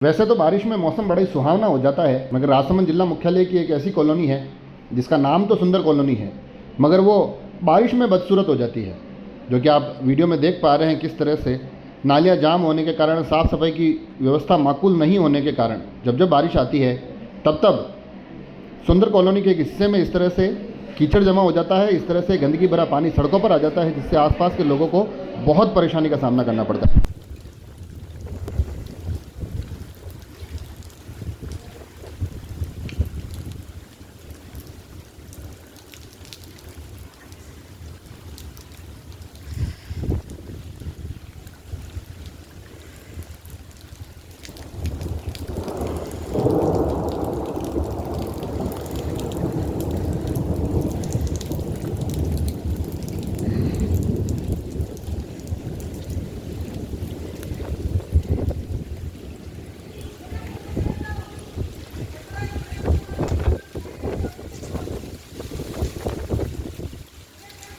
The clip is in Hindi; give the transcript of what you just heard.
वैसे तो बारिश में मौसम बड़ा ही सुहावना हो जाता है, मगर राजसमंद जिला मुख्यालय की एक ऐसी कॉलोनी है जिसका नाम तो सुंदर कॉलोनी है, मगर वो बारिश में बदसूरत हो जाती है। जो कि आप वीडियो में देख पा रहे हैं किस तरह से नालियाँ जाम होने के कारण, साफ़ सफाई की व्यवस्था माकूल नहीं होने के कारण जब जब बारिश आती है तब सुंदर कॉलोनी के एक हिस्से में इस तरह से कीचड़ जमा हो जाता है, इस तरह से गंदगी भरा पानी सड़कों पर आ जाता है, जिससे आसपास के लोगों को बहुत परेशानी का सामना करना पड़ता है।